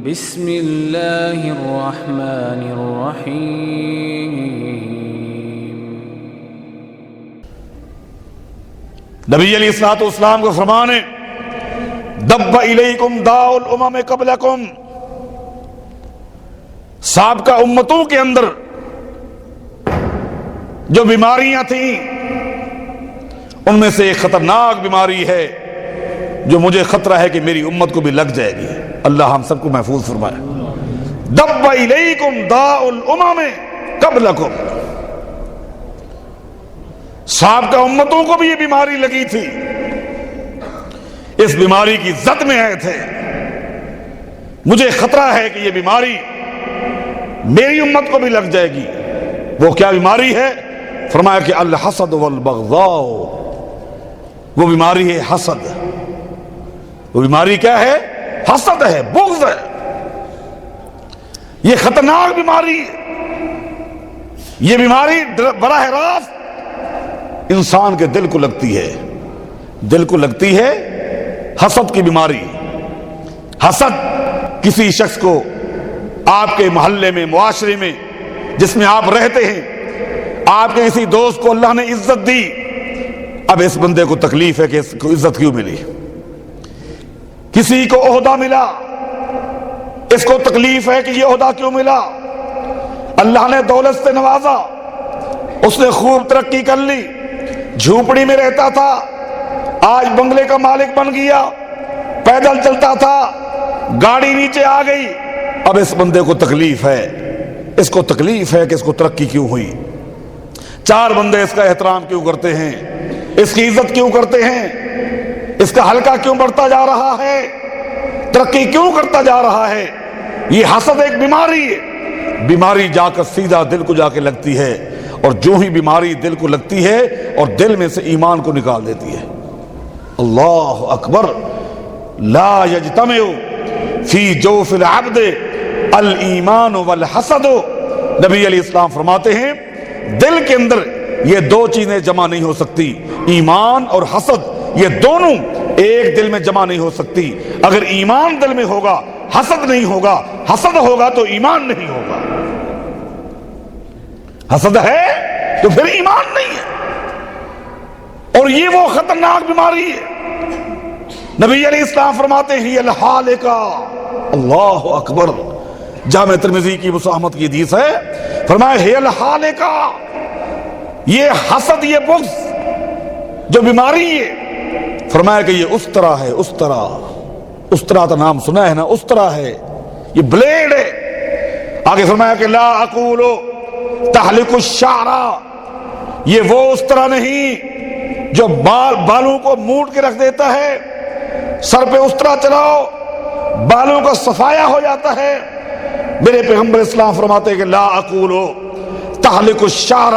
بسم اللہ الرحمن الرحیم۔ نبی علیہ الصلوۃ والسلام کو فرمانے دب الیکم داء الامم قبلکم، سابقہ امتوں کے اندر جو بیماریاں تھیں ان میں سے ایک خطرناک بیماری ہے جو مجھے خطرہ ہے کہ میری امت کو بھی لگ جائے گی۔ اللہ ہم سب کو محفوظ فرمائے۔ دب الیکم داء الامم قبلکم، سابقہ امتوں کو بھی یہ بیماری لگی تھی، اس بیماری کی زد میں آئے تھے، مجھے خطرہ ہے کہ یہ بیماری میری امت کو بھی لگ جائے گی۔ وہ کیا بیماری ہے؟ فرمایا کہ الحسد والبغضاء، وہ بیماری ہے حسد۔ وہ بیماری کیا ہے؟ حسد ہے، بغض ہے۔ یہ خطرناک بیماری ہے۔ یہ بیماری براہ راست انسان کے دل کو لگتی ہے، دل کو لگتی ہے حسد کی بیماری۔ حسد کسی شخص کو آپ کے محلے میں، معاشرے میں جس میں آپ رہتے ہیں، آپ کے کسی دوست کو اللہ نے عزت دی، اب اس بندے کو تکلیف ہے کہ اس کو عزت کیوں ملی۔ کسی کو عہدہ ملا، اس کو تکلیف ہے کہ یہ عہدہ کیوں ملا۔ اللہ نے دولت سے نوازا، اس نے خوب ترقی کر لی، جھوپڑی میں رہتا تھا، آج بنگلے کا مالک بن گیا، پیدل چلتا تھا، گاڑی نیچے آ گئی، اب اس بندے کو تکلیف ہے، اس کو تکلیف ہے کہ اس کو ترقی کیوں ہوئی۔ چار بندے اس کا احترام کیوں کرتے ہیں، اس کی عزت کیوں کرتے ہیں، اس کا حلقہ کیوں بڑھتا جا رہا ہے، ترقی کیوں کرتا جا رہا ہے۔ یہ حسد ایک بیماری ہے، بیماری جا کر سیدھا دل کو جا کے لگتی ہے، اور جو ہی بیماری دل کو لگتی ہے اور دل میں سے ایمان کو نکال دیتی ہے۔ اللہ اکبر، لا یجتمع فی جوف العبد الایمان والحسد۔ نبی علیہ السلام فرماتے ہیں دل کے اندر یہ دو چیزیں جمع نہیں ہو سکتی، ایمان اور حسد، یہ دونوں ایک دل میں جمع نہیں ہو سکتی۔ اگر ایمان دل میں ہوگا حسد نہیں ہوگا، حسد ہوگا تو ایمان نہیں ہوگا۔ حسد ہے تو پھر ایمان نہیں ہے، اور یہ وہ خطرناک بیماری ہے۔ نبی علیہ السلام فرماتے ہیں الحالکہ، اللہ اکبر، جامع ترمذی کی مساہمت کی حدیث ہے، فرمایا ہے الحالکہ، یہ حسد، یہ بغض جو بیماری ہے، فرمایا کہ یہ استرا ہے، استرا، استرا کا نام سنا ہے نا، استرا ہے، یہ بلیڈ ہے۔ آگے فرمایا کہ لا اقول تحلق الشعر، یہ وہ استرا نہیں جو بالوں کو موڑ کے رکھ دیتا ہے، سر پہ استرا چلاؤ بالوں کا صفایا ہو جاتا ہے۔ میرے پیغمبر اسلام فرماتے ہیں کہ لا اقول تحلق الشعر،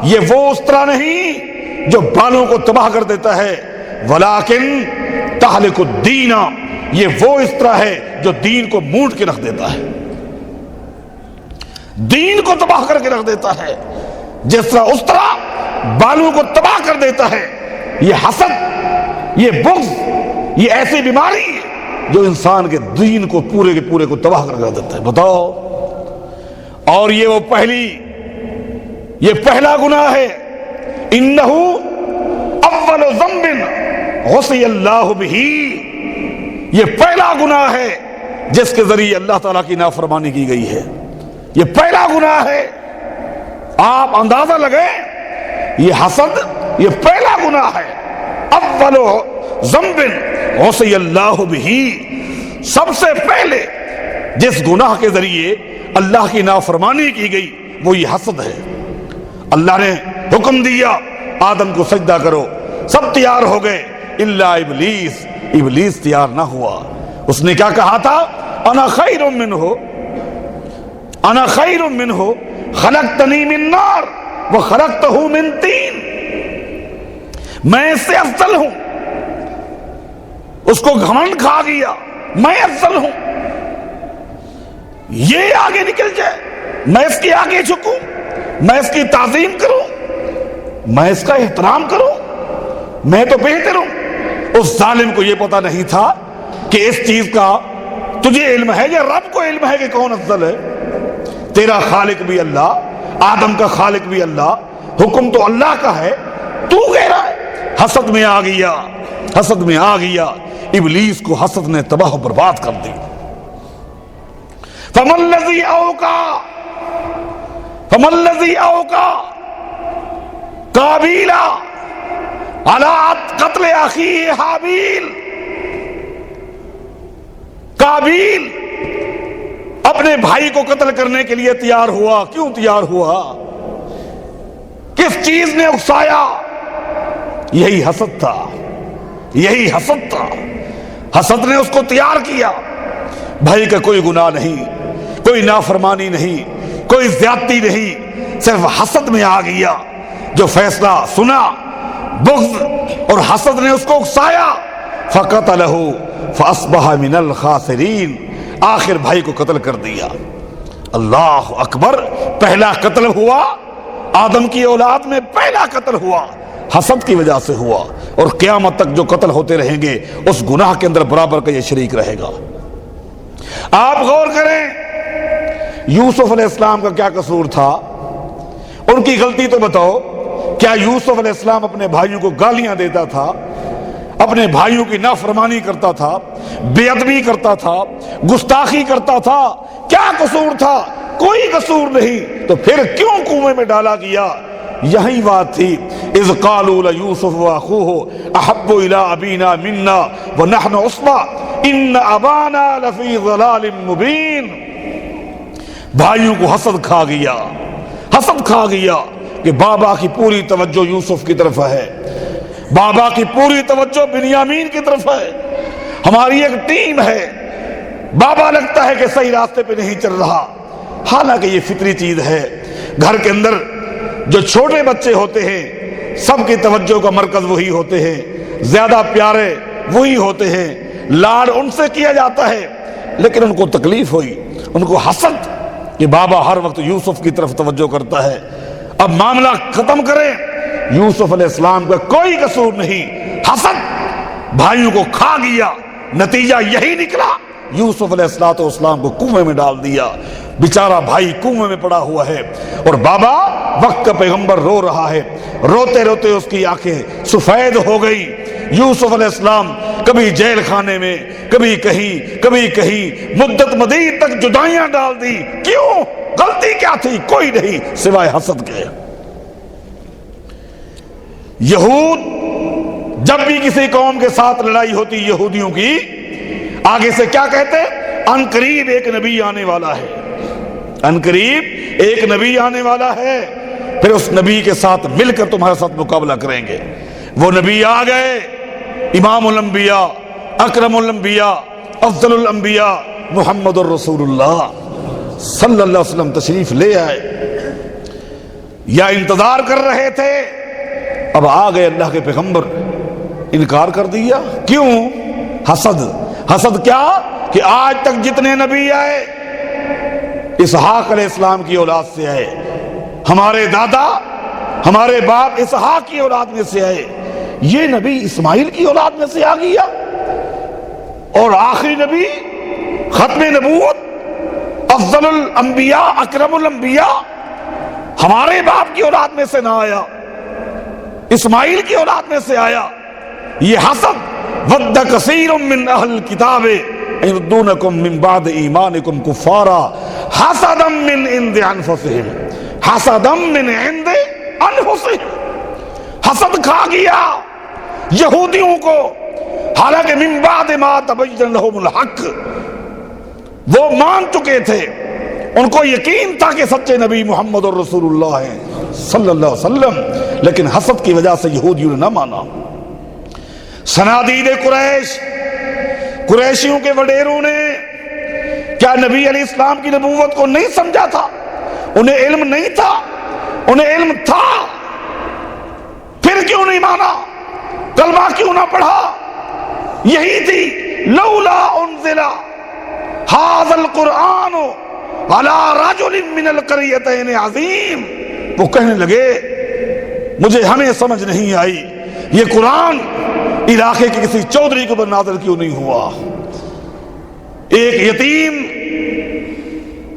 یہ وہ استرا نہیں جو بالوں کو تباہ کر دیتا ہے، ولیکن تحلق الدین، یہ وہ استرا ہے جو دین کو موڑ کے رکھ دیتا ہے، دین کو تباہ کر کے رکھ دیتا ہے۔ جس طرح استرا بالوں کو تباہ کر دیتا ہے، یہ حسد، یہ بغض، یہ ایسی بیماری ہے جو انسان کے دین کو پورے کے پورے کو تباہ کر دیتا ہے۔ بتاؤ، اور یہ وہ پہلا گناہ ہے، انہ اول ذنب غصی اللہ بہ، یہ پہلا گناہ ہے جس کے ذریعے اللہ تعالیٰ کی نافرمانی کی گئی ہے۔ یہ پہلا گناہ ہے، آپ اندازہ لگیں، یہ حسد یہ پہلا گناہ ہے، اول ذنب غصی اللہ بہ، سب سے پہلے جس گناہ کے ذریعے اللہ کی نافرمانی کی گئی وہ یہ حسد ہے۔ اللہ نے حکم دیا آدم کو سجدہ کرو، سب تیار ہو گئے الا ابلیس، ابلیس تیار نہ ہوا۔ اس نے کیا کہا تھا؟ انا خیر منہ، انا خیر منہ خلقتنی من نار وخلقتہ من طین، میں اس سے افضل ہوں۔ اس کو گھمنڈ کھا گیا، میں افضل ہوں، یہ آگے نکل جائے، میں اس کے آگے جھکوں، میں اس کی تعظیم کروں، میں اس کا احترام کروں، میں تو بہتر ہوں۔ اس ظالم کو یہ پتہ نہیں تھا کہ اس چیز کا تجھے علم ہے یا رب کو علم ہے کہ کون افضل ہے؟ تیرا خالق بھی اللہ، آدم کا خالق بھی اللہ، حکم تو اللہ کا ہے، تو کہہ رہا ہے۔ حسد میں آ گیا، حسد میں آ گیا، ابلیس کو حسد نے تباہ و برباد کر دی۔ فَمَا الَّذِي أَوْقَى قابیل علی قتل اخیہ حابیل۔ قابیل اپنے بھائی کو قتل کرنے کے لیے تیار ہوا، کیوں تیار ہوا؟ کس چیز نے اکسایا؟ یہی حسد تھا، یہی حسد تھا۔ حسد نے اس کو تیار کیا۔ بھائی کا کوئی گناہ نہیں، کوئی نافرمانی نہیں، کوئی زیادتی نہیں، صرف حسد میں آ گیا۔ جو فیصلہ سنا، بغض اور حسد نے اس کو اکسایا۔ فَقَتَلَهُ فَأَصْبَحَ مِنَ الْخَاسِرِينَ، آخر بھائی کو قتل کر دیا۔ اللہ اکبر، پہلا قتل ہوا آدم کی اولاد میں، پہلا قتل ہوا حسد کی وجہ سے ہوا، اور قیامت تک جو قتل ہوتے رہیں گے اس گناہ کے اندر برابر کا یہ شریک رہے گا۔ آپ غور کریں، یوسف علیہ السلام کا کیا قصور تھا؟ ان کی غلطی تو بتاؤ۔ کیا یوسف علیہ السلام اپنے بھائیوں کو گالیاں دیتا تھا، اپنے بھائیوں کی نافرمانی کرتا تھا، بے ادبی کرتا تھا، گستاخی کرتا تھا؟ کیا قصور تھا؟ کوئی قصور نہیں، تو پھر کیوں کنویں میں ڈالا گیا؟ یہی بات تھی، اذ قالوا لیوسف واخوہ احب الی ابینا منا ونحن عصبہ ان ابانا لفی ضلال مبین۔ بھائیوں کو حسد کھا گیا، حسد کھا گیا کہ بابا کی پوری توجہ یوسف کی طرف ہے، بابا کی پوری توجہ بنیامین کی طرف ہے، ہماری ایک ٹیم ہے، بابا لگتا ہے کہ صحیح راستے پہ نہیں چل رہا۔ حالانکہ یہ فطری چیز ہے، گھر کے اندر جو چھوٹے بچے ہوتے ہیں سب کی توجہ کا مرکز وہی ہوتے ہیں، زیادہ پیارے وہی ہوتے ہیں، لاڈ ان سے کیا جاتا ہے، لیکن ان کو تکلیف ہوئی، ان کو حسد کہ بابا ہر وقت یوسف کی طرف توجہ کرتا ہے۔ اب معاملہ ختم کریں، یوسف علیہ السلام کا کوئی قصور نہیں، حسد بھائیوں کو کھا گیا، نتیجہ یہی نکلا، یوسف علیہ السلام کو کنویں میں ڈال دیا۔ بیچارہ بھائی کنویں میں پڑا ہوا ہے، اور بابا وقت کا پیغمبر رو رہا ہے، روتے روتے اس کی آنکھیں سفید ہو گئی۔ یوسف علیہ السلام کبھی جیل خانے میں، کبھی کہیں مدت مدید تک جدائیاں ڈال دی۔ کیوں؟ غلطی کیا تھی؟ کوئی نہیں سوائے حسد کے۔ یہود جب بھی کسی قوم کے ساتھ لڑائی ہوتی یہودیوں کی، آگے سے کیا کہتے؟ ان قریب ایک نبی آنے والا ہے، ان قریب ایک نبی آنے والا ہے، پھر اس نبی کے ساتھ مل کر تمہارے ساتھ مقابلہ کریں گے۔ وہ نبی آ گئے، امام الانبیاء، اکرم الانبیاء، افضل الانبیاء محمد الرسول اللہ صلی اللہ علیہ وسلم تشریف لے آئے، یا انتظار کر رہے تھے، اب آ گئے اللہ کے پیغمبر، انکار کر دیا۔ کیوں؟ حسد۔ حسد کیا کہ آج تک جتنے نبی آئے اسحاق علیہ السلام کی اولاد سے آئے، ہمارے دادا ہمارے باپ اسحاق کی اولاد میں سے آئے، یہ نبی اسماعیل کی اولاد میں سے آ گیا، اور آخری نبی ختم نبوت افضل الانبیاء اکرم الانبیاء ہمارے باپ کی اولاد میں سے نہ آیا، اسماعیل کی اولاد میں سے آیا۔ یہ حسد۔ ود کثیر من اہل الکتاب یردونکم من بعد ایمانکم کفارا حسدا من عند انفسہم، حسدا من عند انفسہم۔ حسد کھا گیا یہودیوں کو، حالانکہ من بعد ما تبین لہم الحق، وہ مان چکے تھے، ان کو یقین تھا کہ سچے نبی محمد الرسول اللہ ہیں صلی اللہ علیہ وسلم، لیکن حسد کی وجہ سے یہودیوں نے نہ مانا۔ صنادید قریش، قریشیوں کے وڈیروں نے کیا نبی علیہ السلام کی نبوت کو نہیں سمجھا تھا؟ انہیں علم نہیں تھا؟ انہیں علم تھا، پھر کیوں نہیں مانا؟ کلمہ کیوں نہ پڑھا؟ یہی تھی لولا انزل ھذا القرآن علی رجل من القریتین عظیم۔ وہ کہنے لگے ہمیں سمجھ نہیں آئی یہ قرآن علاقے کے کسی چودھری کے اوپر نازل کیوں نہیں ہوا؟ ایک یتیم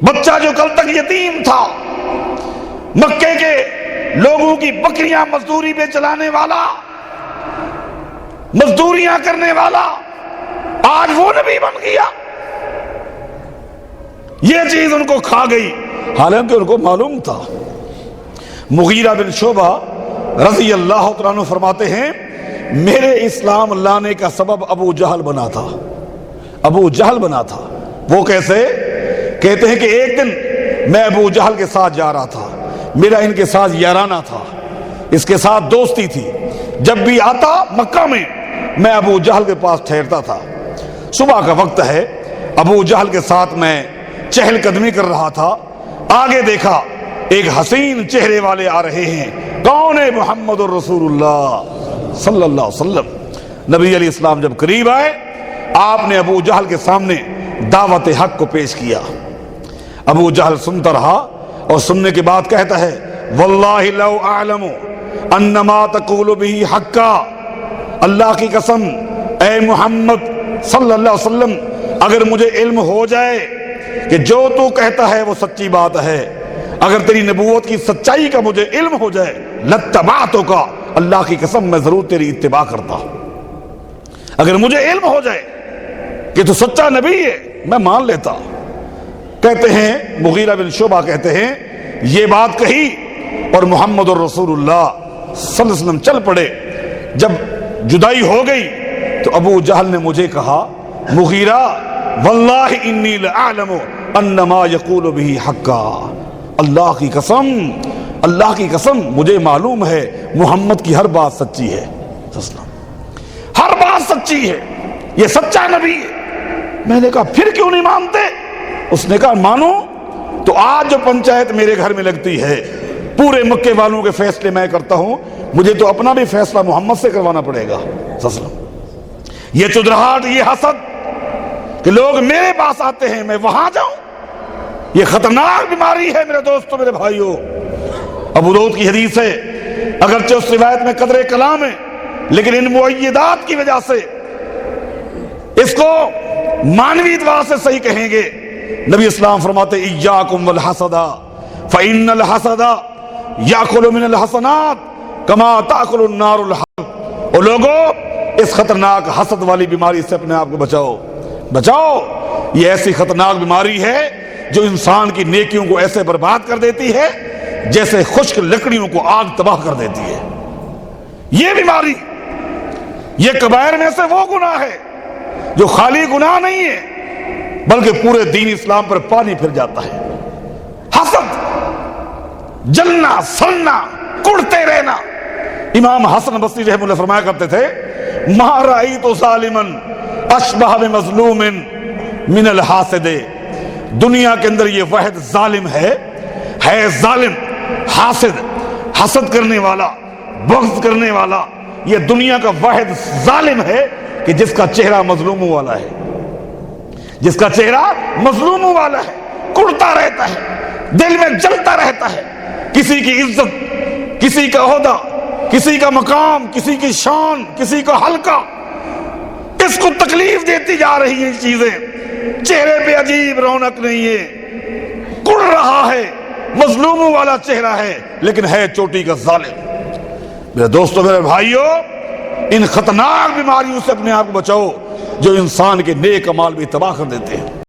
بچہ جو کل تک یتیم تھا، مکے کے لوگوں کی بکریاں مزدوری پہ چلانے والا، مزدوریاں کرنے والا، آج وہ نبی بن گیا۔ یہ چیز ان کو کھا گئی، حالانکہ ان کو معلوم تھا۔ مغیرہ بن شعبہ رضی اللہ تعالیٰ عنہ فرماتے ہیں میرے اسلام لانے کا سبب ابو جہل بنا تھا۔ ابو جہل بنا تھا۔ وہ کیسے؟ کہتے ہیں کہ ایک دن میں ابو جہل کے ساتھ جا رہا تھا، میرا ان کے ساتھ یارانہ تھا، اس کے ساتھ دوستی تھی۔ جب بھی آتا مکہ میں ابو جہل کے پاس ٹھہرتا تھا۔ صبح کا وقت ہے، ابو جہل کے ساتھ میں چہل قدمی کر رہا تھا، آگے دیکھا ایک حسین چہرے والے آ رہے ہیں۔ کون ہے؟ محمد الرسول اللہ صلی اللہ علیہ وسلم۔ نبی علیہ السلام جب قریب آئے، آپ نے ابو جہل کے سامنے دعوت حق کو پیش کیا۔ ابو جہل سنتا رہا اور سننے کے بعد کہتا ہے واللہ لو اعلم انما تقول به حقا، اللہ کی قسم اے محمد صلی اللہ علیہ وسلم، اگر مجھے علم ہو جائے کہ جو تو کہتا ہے وہ سچی بات ہے، اگر تیری نبوت کی سچائی کا مجھے علم ہو جائے لاتبعتک، اللہ کی قسم میں ضرور تیری اتباع کرتا۔ اگر مجھے علم ہو جائے کہ تو سچا نبی ہے میں مان لیتا۔ کہتے ہیں مغیرہ بن شعبہ کہتے ہیں یہ بات کہی اور محمد الرسول اللہ صلی اللہ علیہ وسلم چل پڑے۔ جب جدائی ہو گئی تو ابو جہل نے مجھے کہا مغیرہ واللہ انی لأعلم انما یقول به حقا، اللہ کی قسم، اللہ کی قسم مجھے معلوم ہے محمد کی ہر بات سچی ہے، ہر بات سچی ہے، یہ سچا نبی ہے۔ میں نے کہا پھر کیوں نہیں مانتے؟ اس نے کہا مانو تو آج جو پنچایت میرے گھر میں لگتی ہے پورے مکے والوں کے فیصلے میں کرتا ہوں، مجھے تو اپنا بھی فیصلہ محمد سے کروانا پڑے گا۔ یہ چدراہٹ، یہ حسد کہ لوگ میرے پاس آتے ہیں میں وہاں جاؤں، یہ خطرناک بیماری ہے میرے دوستوں، میرے بھائیوں۔ ابو داؤد کی حدیث ہے، اگرچہ اس روایت میں قدر کلام ہے لیکن ان مؤیدات کی وجہ سے اس کو مانوی اعتبار سے صحیح کہیں گے۔ نبی اسلام فرماتے ایاکم والحسد فإن الحسد یاکل من الحسنات کما تاکل النار الحطب۔ اور لوگوں اس خطرناک حسد والی بیماری سے اپنے آپ کو بچاؤ، بچاؤ۔ یہ ایسی خطرناک بیماری ہے جو انسان کی نیکیوں کو ایسے برباد کر دیتی ہے جیسے خشک لکڑیوں کو آگ تباہ کر دیتی ہے۔ یہ بیماری، یہ کبائر میں سے وہ گناہ ہے جو خالی گناہ نہیں ہے بلکہ پورے دین اسلام پر پانی پھر جاتا ہے۔ حسد، جلنا، سڑنا، کڑتے رہنا۔ امام حسن بصری رحمہ اللہ فرمایا کرتے تھے ما رأیت ظالما اشبہ بمظلوم من الحاسد۔ دنیا کے اندر یہ واحد ظالم ہے ظالم، حاسد، حسد کرنے والا، بغض کرنے والا، یہ دنیا کا واحد ظالم ہے کہ جس کا چہرہ مظلوموں والا ہے، جس کا چہرہ مظلوموں والا ہے، کڑتا رہتا ہے، دل میں جلتا رہتا ہے، کسی کی عزت، کسی کا عہدہ، کسی کا مقام، کسی کی شان، کسی کا حلقہ، اس کو تکلیف دیتی جا رہی ہیں چیزیں۔ چہرے پہ عجیب رونق نہیں ہے، کڑ رہا ہے، مظلوموں والا چہرہ ہے لیکن ہے چوٹی کا ظالم۔ میرے دوستو، میرے بھائیو، ان خطرناک بیماریوں سے اپنے آپ کو بچاؤ جو انسان کے نیک اعمال بھی تباہ کر دیتے ہیں۔